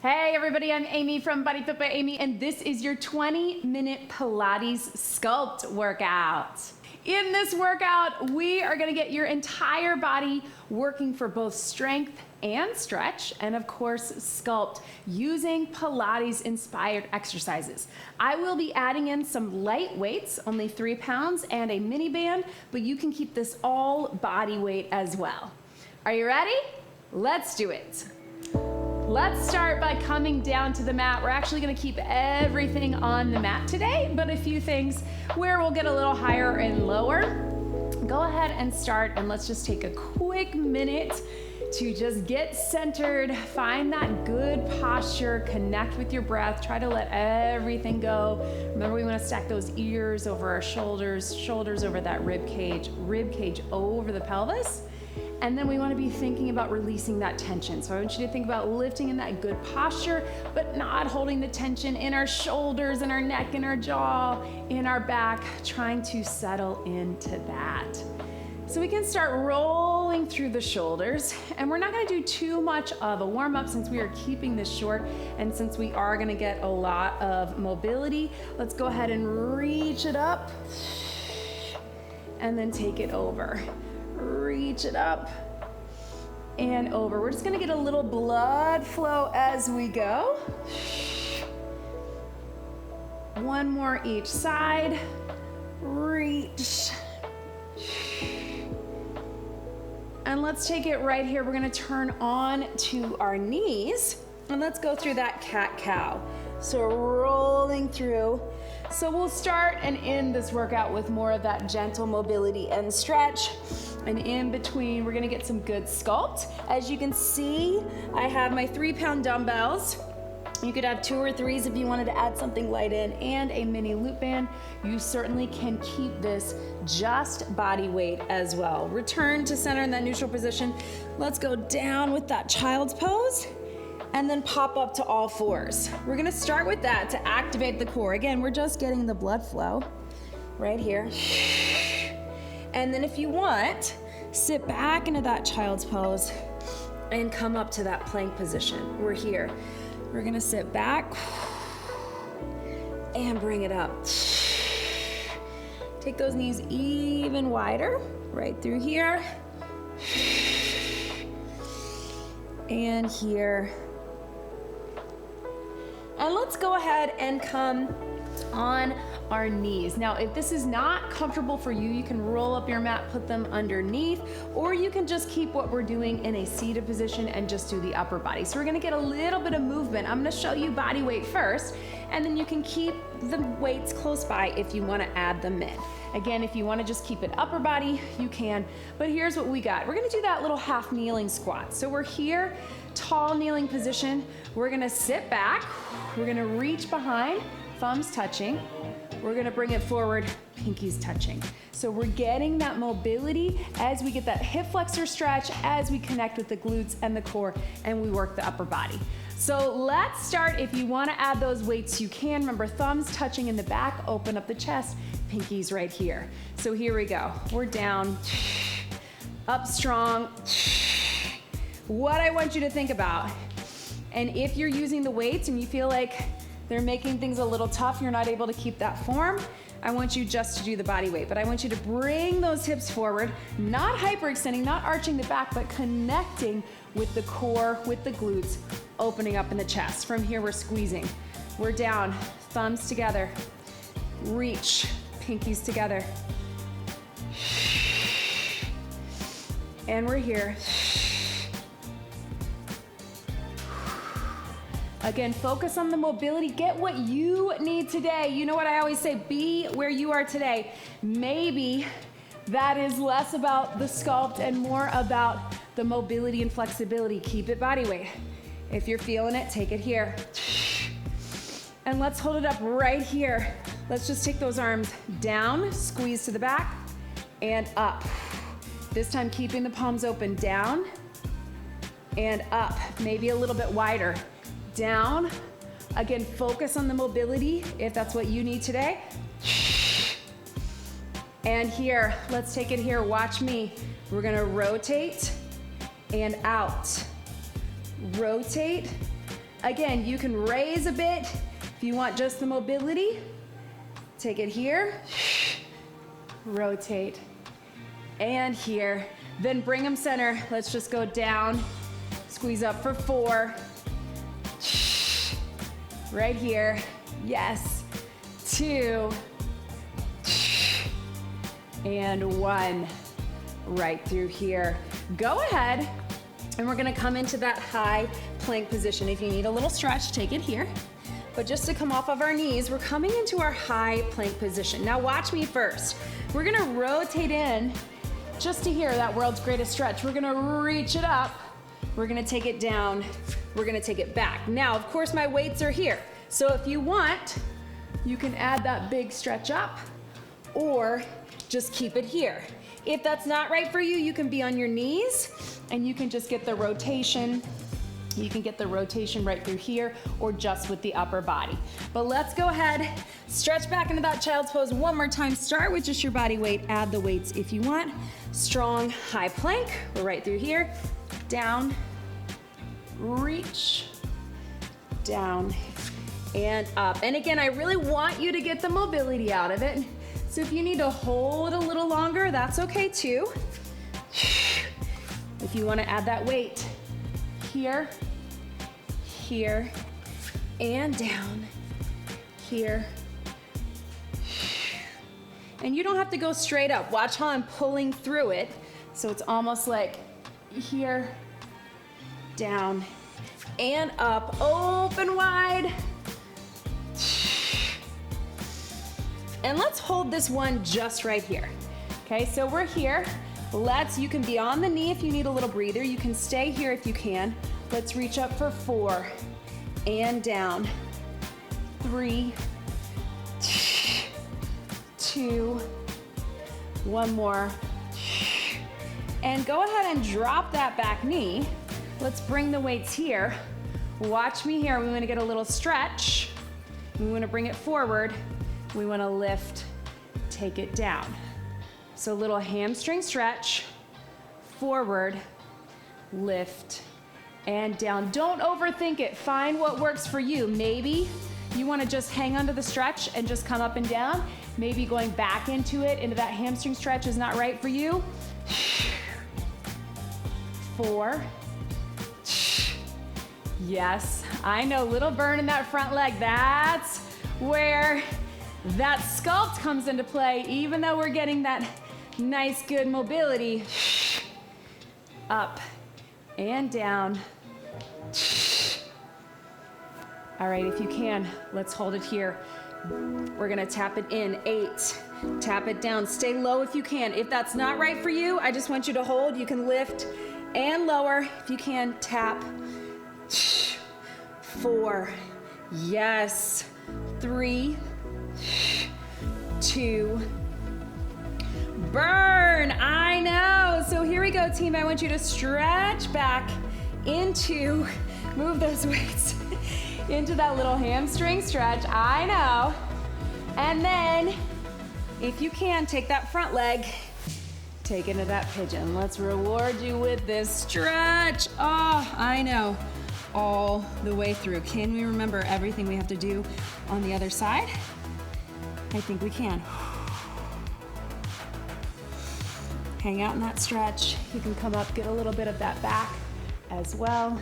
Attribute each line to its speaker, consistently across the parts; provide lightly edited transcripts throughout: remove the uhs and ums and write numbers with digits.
Speaker 1: Hey everybody, I'm Amy from BodyFit by Amy, and this is your 20-minute Pilates Sculpt workout. In this workout, we are gonna get your entire body working for both strength and stretch, and of course, sculpt using Pilates-inspired exercises. I will be adding in some light weights, only 3 pounds, and a mini band, but you can keep this all body weight as well. Are you ready? Let's do it. Let's start by coming down to the mat. We're actually gonna keep everything on the mat today, but a few things where we'll get a little higher and lower. Go ahead and start, and let's just take a quick minute to just get centered, find that good posture, connect with your breath, try to let everything go. Remember, we wanna stack those ears over our shoulders, shoulders over that rib cage over the pelvis. And then we want to be thinking about releasing that tension. So I want you to think about lifting in that good posture, but not holding the tension in our shoulders, in our neck, in our jaw, in our back, trying to settle into that. So we can start rolling through the shoulders, and we're not going to do too much of a warm-up since we are keeping this short, and since we are going to get a lot of mobility. Let's go ahead and reach it up and then take it over. Reach it up and over. We're just gonna get a little blood flow as we go. One more each side. Reach. And let's take it right here. We're gonna turn on to our knees, and let's go through that cat-cow. So rolling through. So we'll start and end this workout with more of that gentle mobility and stretch. And in between, we're gonna get some good sculpt. As you can see, I have my 3-pound dumbbells. You could have 2 or 3s if you wanted to add something light in, and a mini loop band. You certainly can keep this just body weight as well. Return to center in that neutral position. Let's go down with that child's pose, and then pop up to all 4s. We're gonna start with that to activate the core. Again, we're just getting the blood flow right here. And then if you want, sit back into that child's pose and come up to that plank position. We're here. We're gonna sit back and bring it up. Take those knees even wider, right through here. And here. And let's go ahead and come on our knees. Now, if this is not comfortable for you, you can roll up your mat, put them underneath, or you can just keep what we're doing in a seated position and just do the upper body. So we're gonna get a little bit of movement. I'm gonna show you body weight first, and then you can keep the weights close by if you wanna add them in. Again, if you wanna just keep it upper body, you can, but here's what we got. We're gonna do that little half kneeling squat. So we're here, tall kneeling position. We're gonna sit back, we're gonna reach behind, thumbs touching. We're gonna bring it forward, pinkies touching. So we're getting that mobility as we get that hip flexor stretch, as we connect with the glutes and the core, and we work the upper body. So let's start. If you wanna add those weights, you can. Remember, thumbs touching in the back, open up the chest, pinkies right here. So here we go. We're down, up strong. What I want you to think about, and if you're using the weights and you feel like they're making things a little tough, you're not able to keep that form, I want you just to do the body weight, but I want you to bring those hips forward, not hyperextending, not arching the back, but connecting with the core, with the glutes, opening up in the chest. From here, we're squeezing. We're down, thumbs together, reach, pinkies together. And we're here. Again, focus on the mobility. Get what you need today. You know what I always say, be where you are today. Maybe that is less about the sculpt and more about the mobility and flexibility. Keep it body weight. If you're feeling it, take it here. And let's hold it up right here. Let's just take those arms down, squeeze to the back, and up. This time keeping the palms open, down and up, maybe a little bit wider. Down. Again, focus on the mobility if that's what you need today. And here, let's take it here. Watch me. We're gonna rotate and out. Rotate Again, you can raise a bit if you want just the mobility. Take it here, rotate, and here. Then bring them center. Let's just go down, squeeze up for 4. Right here, yes. 2, and 1. Right through here. Go ahead, and we're gonna come into that high plank position. If you need a little stretch, take it here. But just to come off of our knees, we're coming into our high plank position. Now watch me first. We're gonna rotate in just to hear that world's greatest stretch. We're gonna reach it up, we're gonna take it down, we're gonna take it back. Now, of course, my weights are here. So if you want, you can add that big stretch up or just keep it here. If that's not right for you, you can be on your knees and you can just get the rotation. You can get the rotation right through here or just with the upper body. But let's go ahead, stretch back into that child's pose one more time. Start with just your body weight, add the weights if you want. Strong high plank, we're right through here. Down, reach, down, and up. And again, I really want you to get the mobility out of it. So if you need to hold a little longer, that's okay too. If you want to add that weight, here, here, and down, here. And you don't have to go straight up. Watch how I'm pulling through it. So it's almost like here, down, and up, open wide. And let's hold this one just right here. Okay, so we're here. You can be on the knee if you need a little breather. You can stay here if you can. Let's reach up for 4 and down. 3, 2, 1 more. And go ahead and drop that back knee. Let's bring the weights here. Watch me here. We want to get a little stretch. We want to bring it forward. We want to lift, take it down. So a little hamstring stretch, forward, lift, and down. Don't overthink it. Find what works for you. Maybe you want to just hang onto the stretch and just come up and down. Maybe going back into that hamstring stretch is not right for you. 4. Yes, I know, little burn in that front leg. That's where that sculpt comes into play, even though we're getting that nice, good mobility. Up and down. All right, if you can, let's hold it here. We're gonna tap it in, 8. Tap it down, stay low if you can. If that's not right for you, I just want you to hold. You can lift and lower. If you can, tap. 4, yes. 3, 2, burn, I know. So here we go, team. I want you to stretch back into, move those weights into that little hamstring stretch, I know. And then, if you can, take that front leg, take it into that pigeon. Let's reward you with this stretch. Oh, I know. All the way through. Can we remember everything we have to do on the other side? I think we can. Hang out in that stretch. You can come up, get a little bit of that back as well.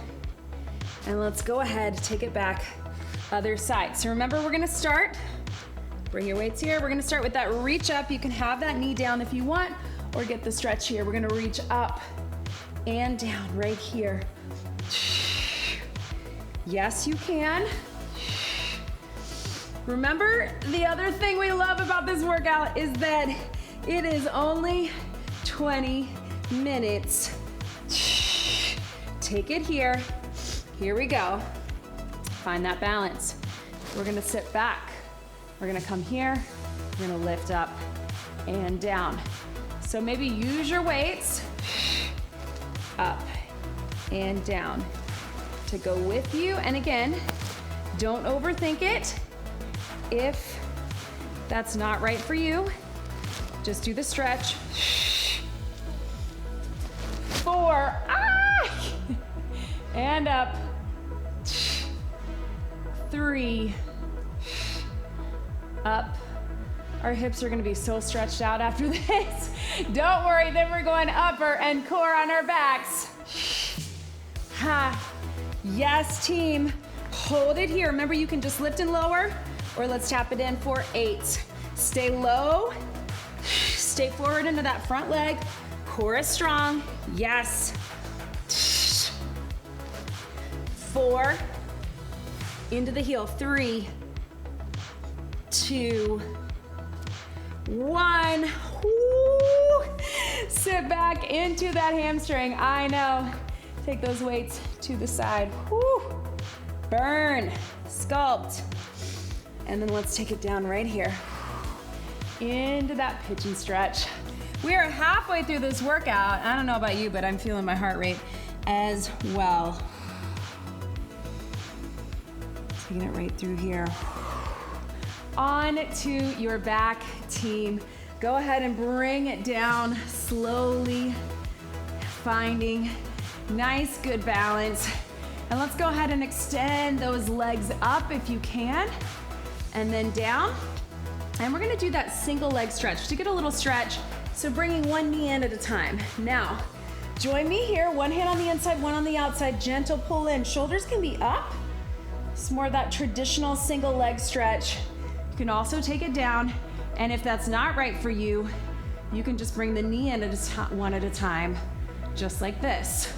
Speaker 1: And let's go ahead, take it back, other side. So remember, we're gonna start, bring your weights here. We're gonna start with that reach up. You can have that knee down if you want, or get the stretch here. We're gonna reach up and down right here. Yes, you can. Remember, the other thing we love about this workout is that it is only 20 minutes. Take it here. Here we go. Find that balance. We're gonna sit back. We're gonna come here. We're gonna lift up and down. So maybe use your weights up and down to go with you. And again, don't overthink it. If that's not right for you, just do the stretch. 4, and up. 3, up. Our hips are gonna be so stretched out after this. Don't worry, then we're going upper and core on our backs. Ha. Yes, team. Hold it here. Remember, you can just lift and lower, or let's tap it in for 8. Stay low. Stay forward into that front leg. Core is strong. Yes. 4. Into the heel. 3, 2, 1. Woo. Sit back into that hamstring. I know. Take those weights to the side. Woo. Burn. Sculpt. And then let's take it down right here. Into that pitch and stretch. We are halfway through this workout. I don't know about you, but I'm feeling my heart rate as well. Taking it right through here. On to your back, team. Go ahead and bring it down slowly, finding nice, good balance. And let's go ahead and extend those legs up if you can, and then down. And we're gonna do that single leg stretch to get a little stretch. So bringing one knee in at a time. Now, join me here, one hand on the inside, one on the outside, gentle pull in. Shoulders can be up. It's more of that traditional single leg stretch. You can also take it down, and if that's not right for you, you can just bring the knee in one at a time, just like this.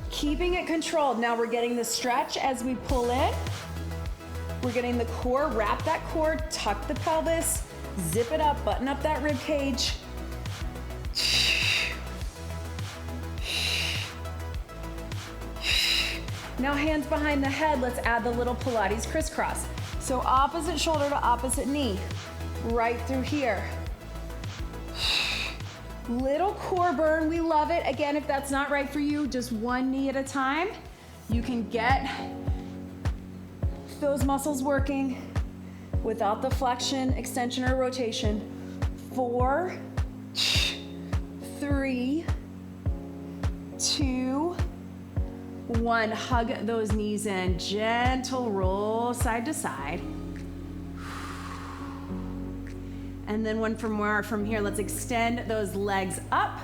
Speaker 1: Keeping it controlled. Now we're getting the stretch as we pull in. We're getting the core, wrap that core, tuck the pelvis, zip it up, button up that rib cage. Now hands behind the head, let's add the little Pilates crisscross. So opposite shoulder to opposite knee, right through here. Little core burn, we love it. Again, if that's not right for you, just one knee at a time. You can get those muscles working without the flexion, extension, or rotation. 4, 3, 2, 1. Hug those knees in. Gentle roll side to side. And then one more from here. Let's extend those legs up.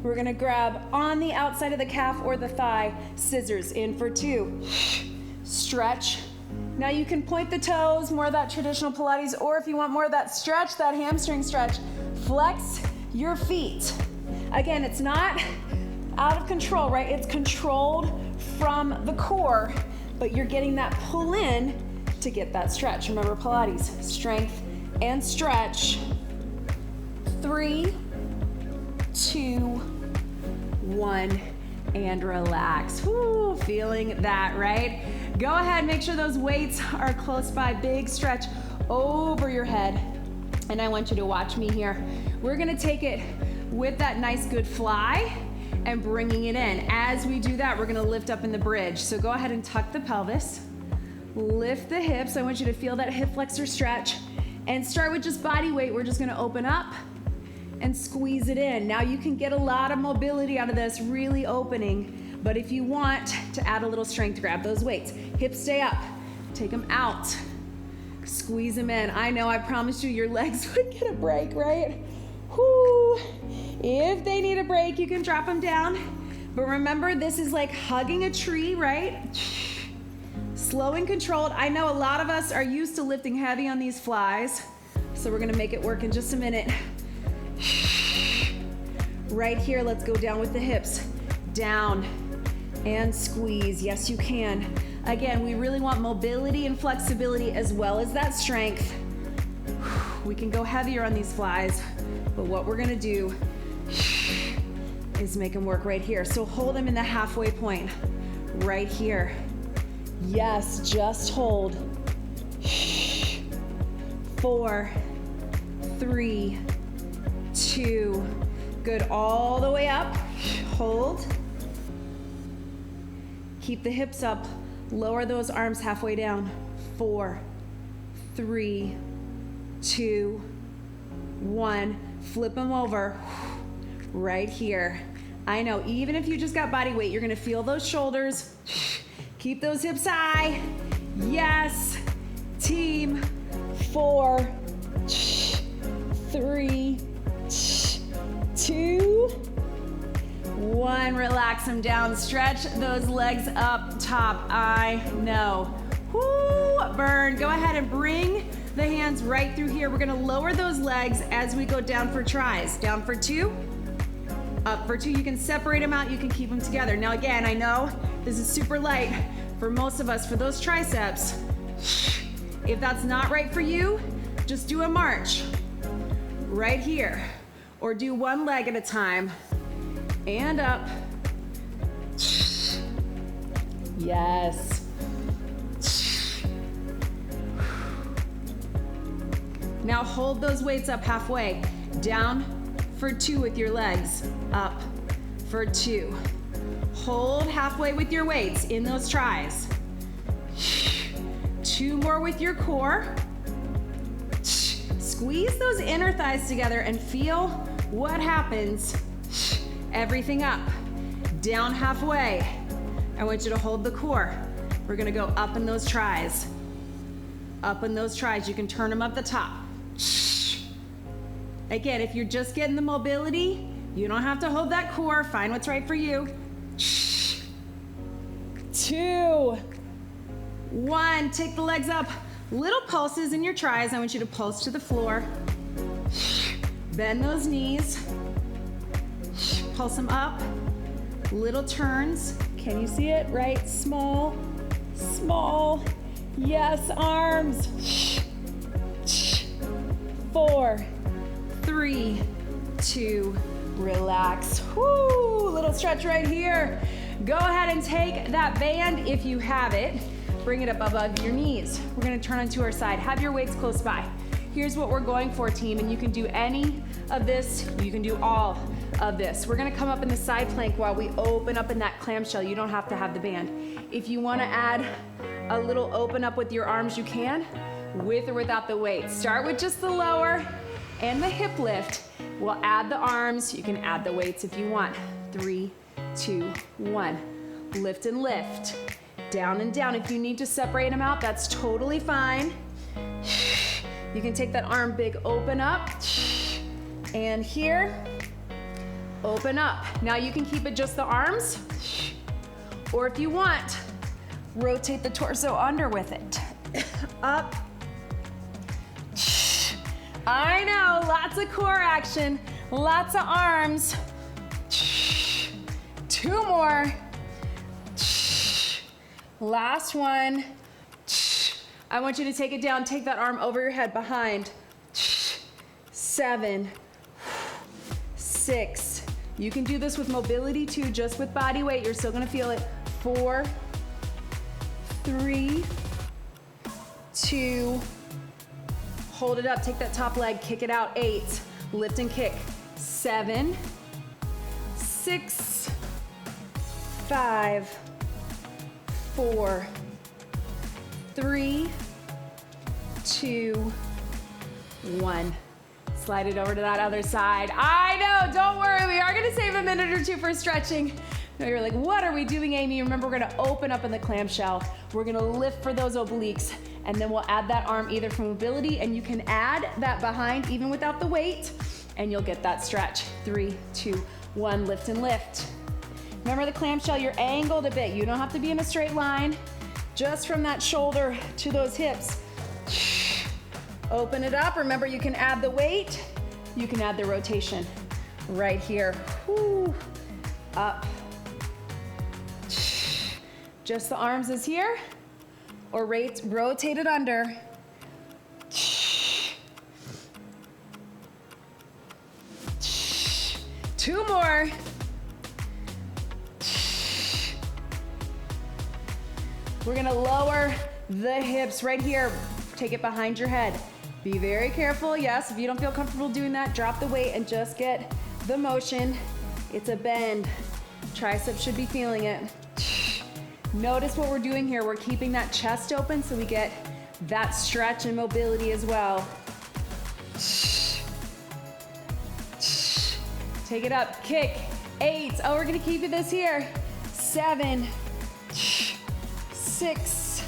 Speaker 1: We're gonna grab on the outside of the calf or the thigh, scissors in for 2. Stretch. Now you can point the toes, more of that traditional Pilates, or if you want more of that stretch, that hamstring stretch, flex your feet. Again, it's not out of control, right? It's controlled from the core, but you're getting that pull in to get that stretch. Remember, Pilates, strength and stretch. 3, 2, 1, and relax. Woo, feeling that, right? Go ahead, make sure those weights are close by. Big stretch over your head. And I want you to watch me here. We're gonna take it with that nice good fly and bringing it in. As we do that, we're gonna lift up in the bridge. So go ahead and tuck the pelvis, lift the hips. I want you to feel that hip flexor stretch, and start with just body weight. We're just gonna open up and squeeze it in. Now you can get a lot of mobility out of this, really opening, but if you want to add a little strength, grab those weights. Hips stay up, take them out, squeeze them in. I know, I promised you your legs would get a break, right? Whoo. If they need a break, you can drop them down. But remember, this is like hugging a tree, right? Slow and controlled. I know a lot of us are used to lifting heavy on these flies, so we're gonna make it work in just a minute. Right here, let's go down with the hips. Down and squeeze. Yes, you can. Again, we really want mobility and flexibility as well as that strength. We can go heavier on these flies, but what we're gonna do is make them work right here. So hold them in the halfway point, right here. Yes, just hold. 4, 3, 2, good, all the way up. Hold. Keep the hips up. Lower those arms halfway down. 4, 3, 2, 1. Flip them over. Right here. I know, even if you just got body weight, you're gonna feel those shoulders. Keep those hips high. Yes, team. 4, 3, 2, 1. Relax them down. Stretch those legs up top. I know. Whoo, burn. Go ahead and bring the hands right through here. We're gonna lower those legs as we go down for tries. Down for 2, up for 2. You can separate them out, you can keep them together. Now again, I know this is super light for most of us for those triceps. If that's not right for you, just do a march right here, or do one leg at a time. And up. Yes. Now hold those weights up halfway. Down for 2 with your legs. Up for 2. Hold halfway with your weights in those tries. 2 more with your core. Squeeze those inner thighs together and feel what happens. Everything up. Down halfway. I want you to hold the core. We're gonna go up in those tries. Up in those tries. You can turn them up the top. Again, if you're just getting the mobility, you don't have to hold that core. Find what's right for you. 2, 1. Take the legs up. Little pulses in your tries. I want you to pulse to the floor. Bend those knees. Pulse them up. Little turns. Can you see it? Right? Small, small. Yes, arms. 4, 3, 2, relax. Woo, little stretch right here. Go ahead and take that band if you have it. Bring it up above your knees. We're gonna turn onto our side. Have your weights close by. Here's what we're going for, team, and you can do any of this. You can do all of this. We're gonna come up in the side plank while we open up in that clamshell. You don't have to have the band. If you wanna add a little open up with your arms, you can, with or without the weight. Start with just the lower and the hip lift. We'll add the arms. You can add the weights if you want. 3, 2, 1. Lift and lift. Down and down. If you need to separate them out, that's totally fine. You can take that arm big, open up, and here, open up. Now you can keep it just the arms, or if you want, rotate the torso under with it. Up. I know, lots of core action, lots of arms. 2 more. Last one. I want you to take it down. Take that arm over your head behind. 7, 6. You can do this with mobility too, just with body weight. You're still gonna feel it. 4, 3, 2. Hold it up. Take that top leg. Kick it out. 8. Lift and kick. 7, 6, 5, 4, 3, 2, 1. Slide it over to that other side. I know, don't worry, we are gonna save a minute or 2 for stretching. Now you're like, what are we doing, Amy? Remember, we're gonna open up in the clamshell. We're gonna lift for those obliques, and then we'll add that arm either for mobility, and you can add that behind even without the weight, and you'll get that stretch. 3, 2, 1, lift and lift. Remember the clamshell, you're angled a bit. You don't have to be in a straight line. Just from that shoulder to those hips. Open it up. Remember, you can add the weight. You can add the rotation right here. Woo. Up. Just the arms is here, or rotate it under. 2 more. We're gonna lower the hips right here. Take it behind your head. Be very careful. Yes, if you don't feel comfortable doing that, drop the weight and just get the motion. It's a bend. Triceps should be feeling it. Notice what we're doing here. We're keeping that chest open so we get that stretch and mobility as well. Take it up, kick. 8. Oh, we're gonna keep this here. 7, 6,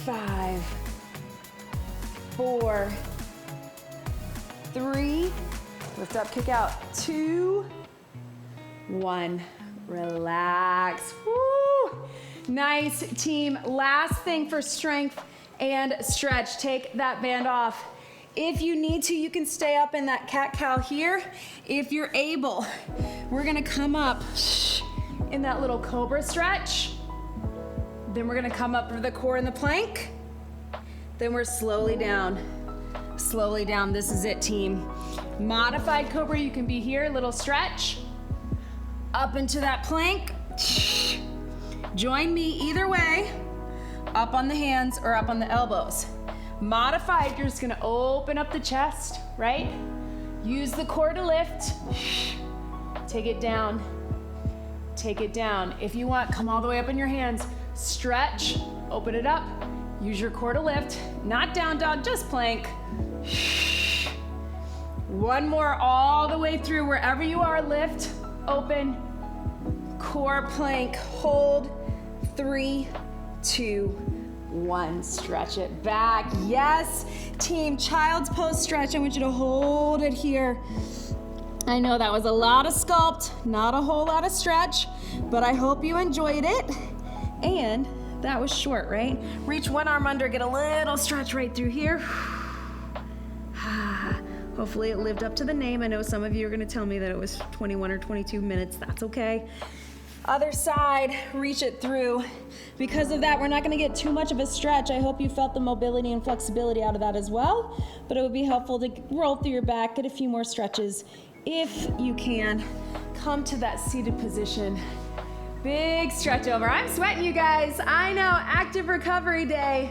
Speaker 1: 5, 4, 3, lift up, kick out, 2, 1, relax. Woo! Nice, team. Last thing for strength and stretch. Take that band off. If you need to, you can stay up in that cat-cow here. If you're able, we're gonna come up in that little Cobra stretch. Then we're gonna come up to the core in the plank. Then we're slowly down. Slowly down. This is it, team. Modified Cobra, you can be here, little stretch. Up into that plank. Join me either way, up on the hands or up on the elbows. Modified, you're just gonna open up the chest, right? Use the core to lift. Take it down. Take it down. If you want, come all the way up in your hands. Stretch, open it up. Use your core to lift. Not down dog, just plank. One more all the way through, wherever you are, lift, open, core plank, hold, 3, 2, 1, stretch it back. Yes, team, child's pose stretch. I want you to hold it here. I know that was a lot of sculpt, not a whole lot of stretch, but I hope you enjoyed it. And that was short, right? Reach one arm under, get a little stretch right through here. Hopefully it lived up to the name. I know some of you are gonna tell me that it was 21 or 22 minutes. That's okay. Other side, reach it through. Because of that, we're not gonna get too much of a stretch. I hope you felt the mobility and flexibility out of that as well, but it would be helpful to roll through your back, get a few more stretches if you can. Come to that seated position. Big stretch over. I'm sweating, you guys. I know, active recovery day,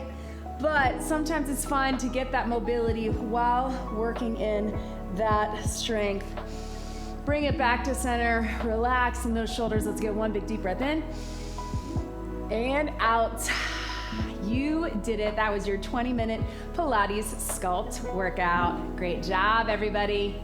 Speaker 1: but sometimes it's fun to get that mobility while working in that strength. Bring it back to center, relax in those shoulders. Let's get one big deep breath in and out. You did it. That was your 20-minute Pilates Sculpt workout. Great job, everybody.